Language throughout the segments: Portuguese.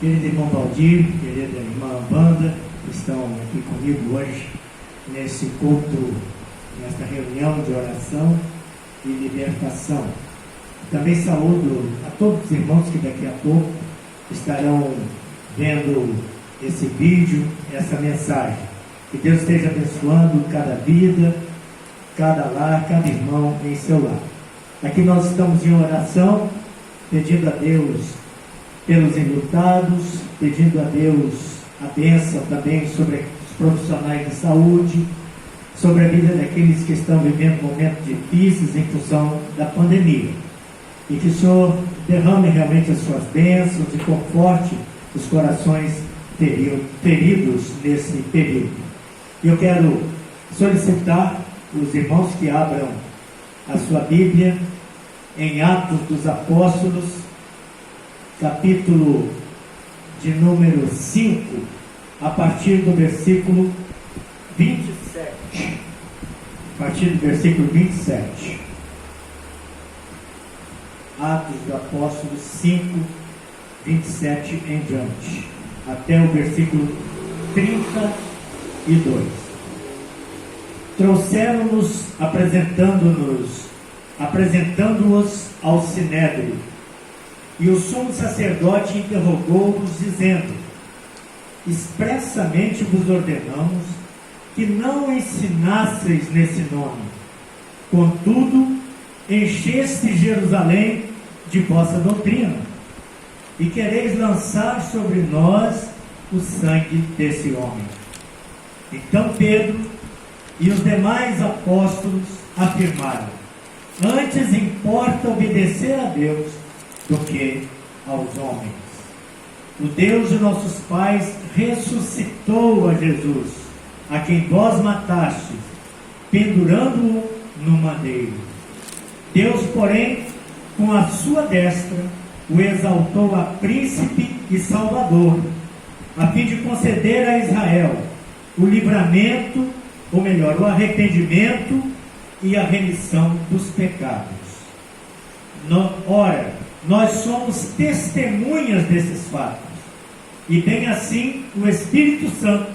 Querido irmão Valdir, querida irmã Amanda, que estão aqui comigo hoje nesse culto, nesta reunião de oração e libertação. Também saúdo a todos os irmãos que daqui a pouco estarão vendo esse vídeo, essa mensagem. Que Deus esteja abençoando cada vida, cada lar, cada irmão em seu lar. Aqui nós estamos em oração, pedindo a Deus pelos enlutados, pedindo a Deus a bênção também sobre os profissionais de saúde, sobre a vida daqueles que estão vivendo momentos difíceis em função da pandemia. E que o Senhor derrame realmente as suas bênçãos e conforte os corações feridos nesse período. E eu quero solicitar os irmãos que abram a sua Bíblia em Atos dos Apóstolos, capítulo de número 5, a partir do versículo 27. A partir do versículo 27. Atos dos Apóstolos 5, 27 em diante, até o versículo 32. Trouxeram-nos, apresentando-os ao Sinédrio, e o sumo sacerdote interrogou-os, dizendo: expressamente vos ordenamos que não ensinasseis nesse nome, contudo, encheste Jerusalém de vossa doutrina, e quereis lançar sobre nós o sangue desse homem. Então Pedro e os demais apóstolos afirmaram: antes importa obedecer a Deus do que aos homens. O Deus de nossos pais ressuscitou a Jesus, a quem vós matastes, pendurando-o no madeiro. Deus, porém, com a sua destra, o exaltou a príncipe e salvador, a fim de conceder a Israel o livramento, ou melhor, o arrependimento e a remissão dos pecados. Ora, nós somos testemunhas desses fatos, e bem assim o Espírito Santo,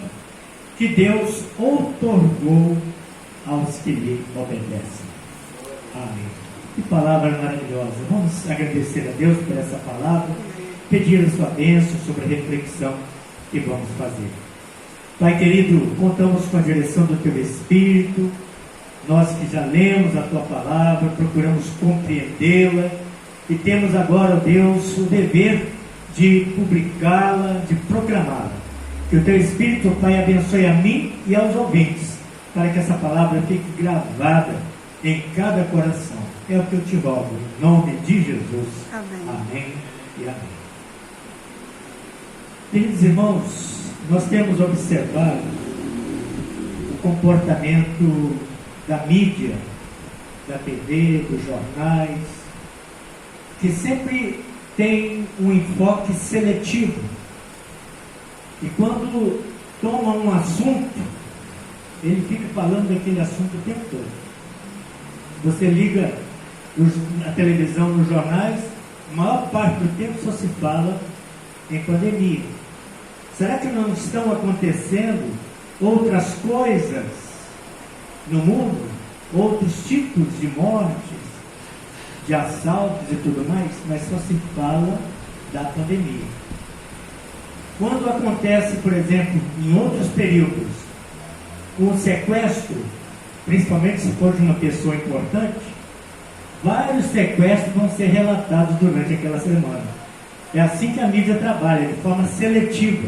que Deus outorgou aos que lhe obedecem. Amém. Que palavra maravilhosa. Vamos agradecer a Deus por essa palavra, pedir a sua bênção sobre a reflexão que vamos fazer. Pai querido, contamos com a direção do Teu Espírito. Nós que já lemos a Tua palavra, procuramos compreendê-la e temos agora, ó Deus, o dever de publicá-la, de proclamá-la. Que o Teu Espírito, Pai, abençoe a mim e aos ouvintes, para que essa palavra fique gravada em cada coração. É o que eu te rogo, em nome de Jesus. Amém. Amém e amém. Queridos irmãos, nós temos observado o comportamento da mídia, da TV, dos jornais, que sempre tem um enfoque seletivo. E quando toma um assunto, ele fica falando daquele assunto o tempo todo. Você liga a televisão, nos jornais, a maior parte do tempo só se fala em pandemia. Será que não estão acontecendo outras coisas no mundo? Outros tipos de mortes, de assaltos e tudo mais? Mas só se fala da pandemia. Quando acontece, por exemplo, em outros períodos, um sequestro, principalmente se for de uma pessoa importante, vários sequestros vão ser relatados durante aquela semana. É assim que a mídia trabalha, de forma seletiva.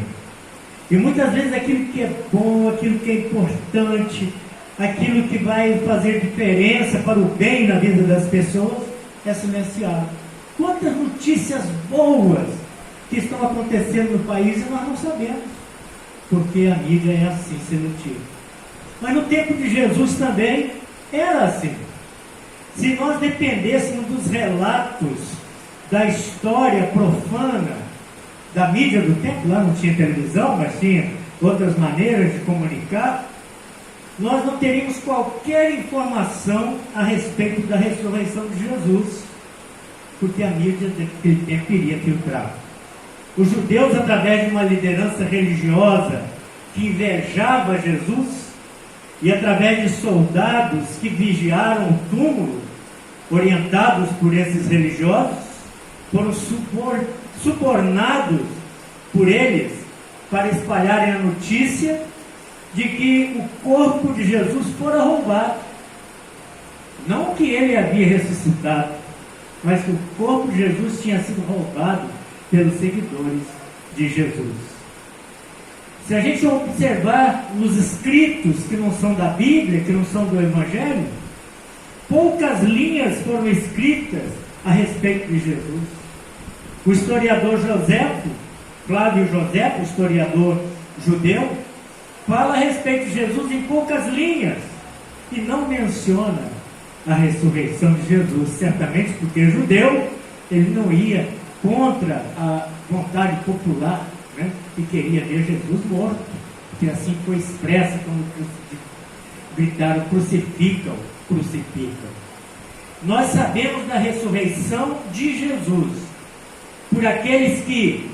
E muitas vezes aquilo que é bom, aquilo que é importante, aquilo que vai fazer diferença para o bem na vida das pessoas, é silenciado. Quantas notícias boas que estão acontecendo no país e nós não sabemos, porque a mídia é assim, seletiva. Mas no tempo de Jesus também era assim. Se nós dependêssemos dos relatos da história profana da mídia do tempo, lá não tinha televisão, mas tinha outras maneiras de comunicar, nós não teríamos qualquer informação a respeito da ressurreição de Jesus, porque a mídia daquele tempo iria filtrar. Os judeus, através de uma liderança religiosa que invejava Jesus, e através de soldados que vigiaram o túmulo, orientados por esses religiosos, foram subornados por eles para espalharem a notícia de que o corpo de Jesus fora roubado. Não que ele havia ressuscitado, mas que o corpo de Jesus tinha sido roubado pelos seguidores de Jesus. Se a gente observar nos escritos que não são da Bíblia, que não são do Evangelho, poucas linhas foram escritas a respeito de Jesus. O historiador Joséfo, Flávio Joséfo, historiador judeu, fala a respeito de Jesus em poucas linhas e não menciona a ressurreição de Jesus, certamente porque judeu, ele não ia contra a vontade popular, né, e queria ver Jesus morto, que assim foi expressa quando gritaram: crucificam, crucificam. Nós sabemos da ressurreição de Jesus por aqueles que,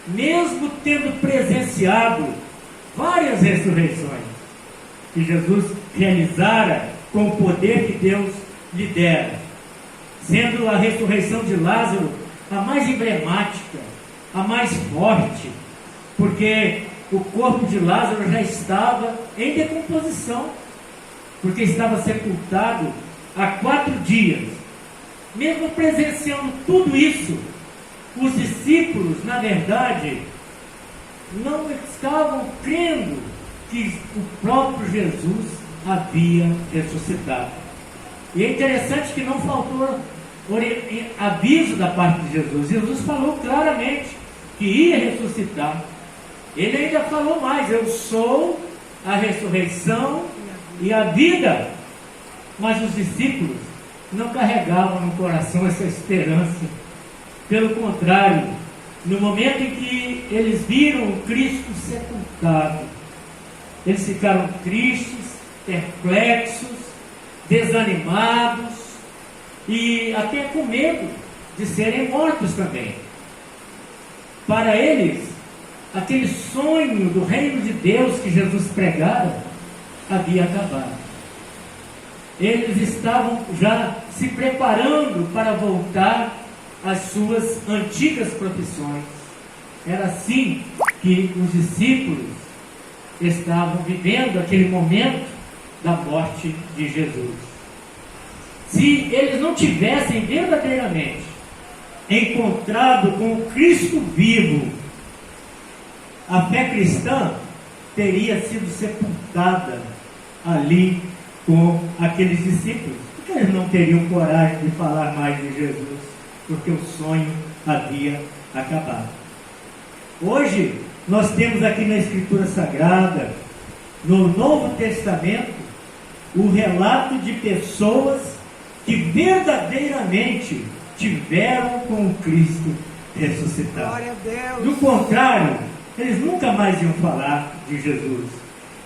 mesmo tendo presenciado várias ressurreições que Jesus realizara com o poder que Deus lhe dera, sendo a ressurreição de Lázaro a mais emblemática, a mais forte, porque o corpo de Lázaro já estava em decomposição, porque estava sepultado há 4 dias. Mesmo presenciando tudo isso, os discípulos, na verdade, não estavam crendo que o próprio Jesus havia ressuscitado. E é interessante que não faltou aviso da parte de Jesus. Jesus falou claramente que ia ressuscitar. Ele ainda falou mais: eu sou a ressurreição e a vida. Mas os discípulos não carregavam no coração essa esperança. Pelo contrário, no momento em que eles viram o Cristo sepultado, eles ficaram tristes, perplexos, desanimados e até com medo de serem mortos também. Para eles, aquele sonho do reino de Deus que Jesus pregara havia acabado. Eles estavam já se preparando para voltar às suas antigas profissões. Era assim que os discípulos estavam vivendo aquele momento da morte de Jesus. Se eles não tivessem verdadeiramente encontrado com o Cristo vivo, a fé cristã teria sido sepultada ali com aqueles discípulos, porque eles não teriam coragem de falar mais de Jesus, porque o sonho havia acabado. Hoje nós temos aqui na Escritura Sagrada, no Novo Testamento, o relato de pessoas que verdadeiramente tiveram com o Cristo ressuscitado. Glória a Deus. Do contrário, eles nunca mais iam falar de Jesus.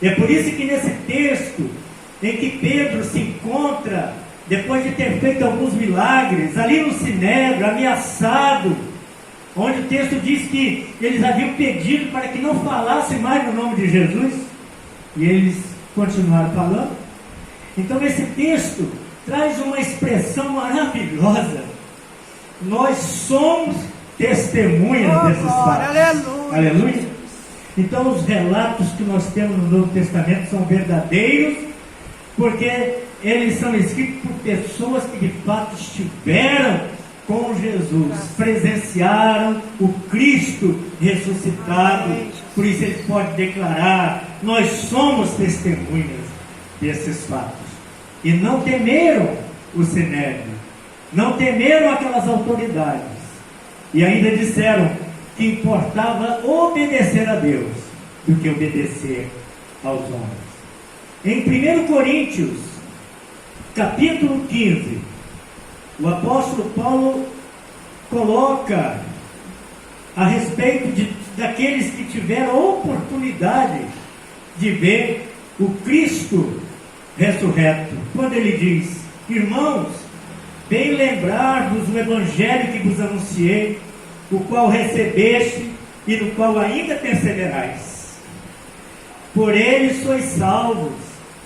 É por isso que nesse texto em que Pedro se encontra, depois de ter feito alguns milagres, ali no Sinédrio, ameaçado, onde o texto diz que eles haviam pedido para que não falassem mais no nome de Jesus, e eles continuaram falando. Então esse texto traz uma expressão maravilhosa: nós somos testemunhas desses fatos. Aleluia. Aleluia. Então os relatos que nós temos no Novo Testamento são verdadeiros, porque eles são escritos por pessoas que de fato estiveram com Jesus, presenciaram o Cristo ressuscitado. Por isso ele pode declarar: nós somos testemunhas desses fatos. E não temeram o Sinédrio, não temeram aquelas autoridades, e ainda disseram que importava obedecer a Deus do que obedecer aos homens. Em 1 Coríntios, capítulo 15, o apóstolo Paulo coloca a respeito daqueles que tiveram a oportunidade de ver o Cristo ressurreto, quando ele diz: irmãos, bem lembrar-vos o evangelho que vos anunciei, o qual recebeste, e no qual ainda perseverais. Por ele sois salvos,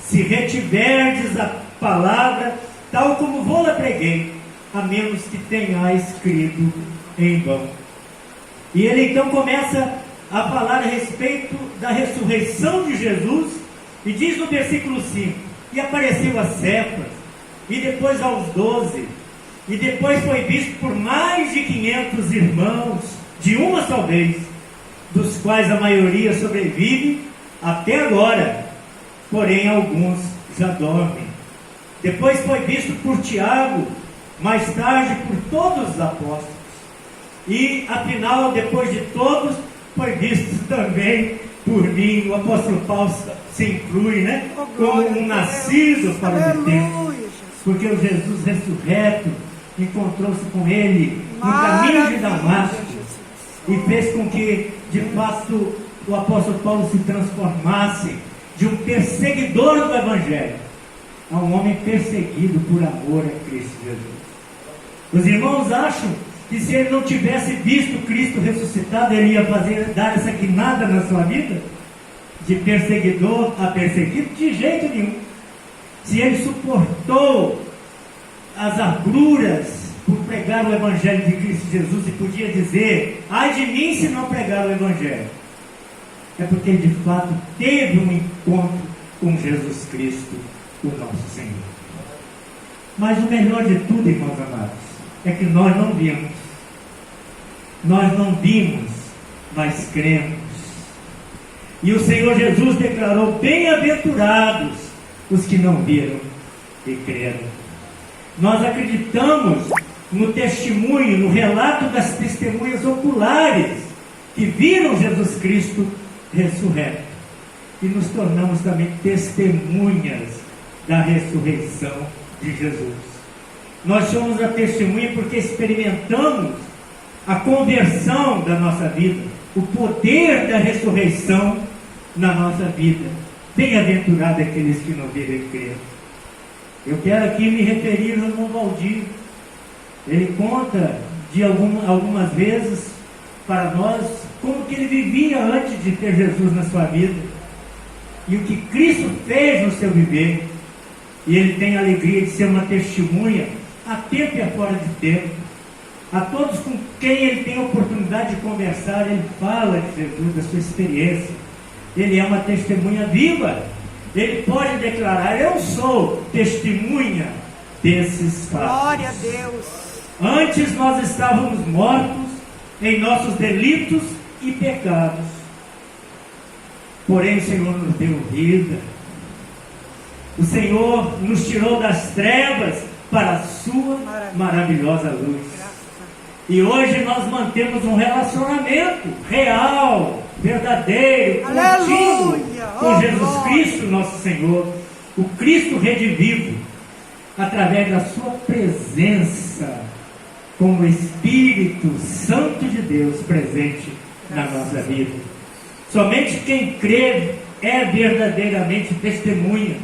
se retiverdes a palavra, tal como vou-la preguei, a menos que tenhais crido em vão. E ele então começa a falar a respeito da ressurreição de Jesus, e diz no versículo 5, e apareceu a Cefas, e depois aos 12, e depois foi visto por mais de 500 irmãos, de uma só vez, dos quais a maioria sobrevive até agora, porém alguns já dormem. Depois foi visto por Tiago, mais tarde por todos os apóstolos, e afinal, depois de todos, foi visto também por mim. O apóstolo Paulo se inclui, né? Como um nascido fora de tempo, porque o Jesus ressurreto encontrou-se com ele no caminho de Damasco e fez com que, de fato, o apóstolo Paulo se transformasse de um perseguidor do Evangelho a um homem perseguido por amor a Cristo Jesus. Os irmãos acham que se ele não tivesse visto Cristo ressuscitado, ele ia dar essa guinada na sua vida? De perseguidor a perseguido? De jeito nenhum. Se ele suportou as agruras por pregar o Evangelho de Cristo Jesus e podia dizer, ai de mim se não pregar o Evangelho, é porque ele de fato teve um encontro com Jesus Cristo, o nosso Senhor. Mas o melhor de tudo, irmãos amados, é que nós não vimos. Nós não vimos, mas cremos. E o Senhor Jesus declarou, bem-aventurados os que não viram e creram. Nós acreditamos no testemunho, no relato das testemunhas oculares que viram Jesus Cristo ressurreto. E nos tornamos também testemunhas da ressurreição de Jesus. Nós somos a testemunha porque experimentamos a conversão da nossa vida, o poder da ressurreição na nossa vida. Bem-aventurado aqueles que não viram e creram. Eu quero aqui me referir ao irmão Valdir. Ele conta de algumas vezes para nós como que ele vivia antes de ter Jesus na sua vida e o que Cristo fez no seu viver. E ele tem a alegria de ser uma testemunha a tempo e a fora de tempo. A todos com quem ele tem a oportunidade de conversar, ele fala de Jesus, da sua experiência. Ele é uma testemunha viva. Ele pode declarar, eu sou testemunha desses fatos. Glória a Deus. Antes nós estávamos mortos em nossos delitos e pecados. Porém o Senhor nos deu vida. O Senhor nos tirou das trevas para a sua maravilhosa luz. E hoje nós mantemos um relacionamento real, verdadeiro, contínuo com Jesus Cristo, nosso Senhor, o Cristo redivivo, através da sua presença, como Espírito Santo de Deus presente na nossa vida. Somente quem crê é verdadeiramente testemunha.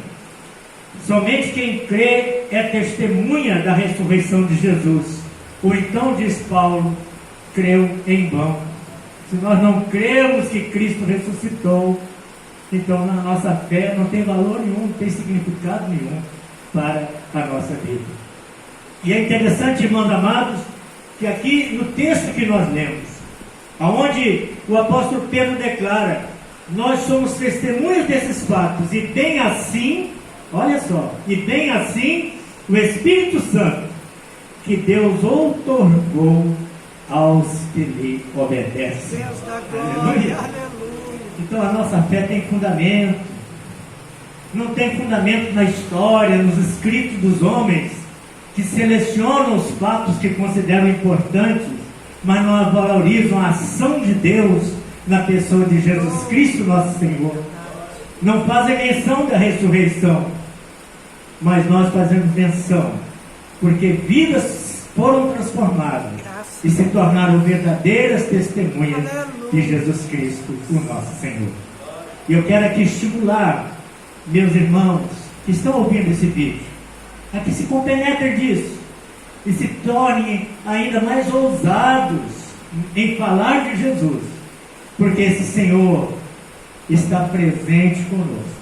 Somente quem crê é testemunha da ressurreição de Jesus. Ou então, diz Paulo, creu em vão. Se nós não cremos que Cristo ressuscitou, então a nossa fé não tem valor nenhum, não tem significado nenhum para a nossa vida. E é interessante, irmãos amados, que aqui no texto que nós lemos, aonde o apóstolo Pedro declara, nós somos testemunhas desses fatos, e bem assim, olha só, e bem assim o Espírito Santo que Deus outorgou aos que lhe obedecem. Deus da glória, aleluia. Então a nossa fé tem fundamento. Não tem fundamento na história, nos escritos dos homens, que selecionam os fatos que consideram importantes, mas não valorizam a ação de Deus na pessoa de Jesus Cristo, nosso Senhor. Não fazem menção da ressurreição, mas nós fazemos menção, porque vidas foram transformadas e se tornaram verdadeiras testemunhas de Jesus Cristo, o nosso Senhor. E eu quero aqui estimular meus irmãos que estão ouvindo esse vídeo a que se compenetrem disso e se tornem ainda mais ousados em falar de Jesus porque esse Senhor está presente conosco.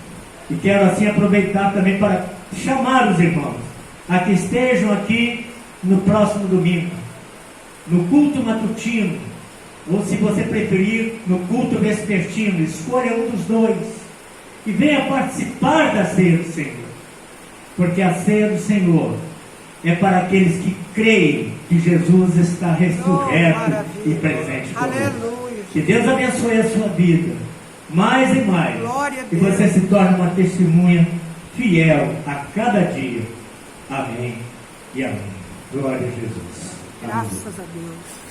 E quero assim aproveitar também para chamar os irmãos a que estejam aqui no próximo domingo, no culto matutino, ou se você preferir, no culto vespertino. Escolha um dos dois e venha participar da ceia do Senhor, porque a ceia do Senhor é para aqueles que creem que Jesus está ressurreto e presente conosco. Aleluia. Que Deus abençoe a sua vida mais e mais, Glória a e Deus. você se torne uma testemunha fiel a cada dia. Amém e amém. Glória a Jesus. Aleluia. Graças a Deus.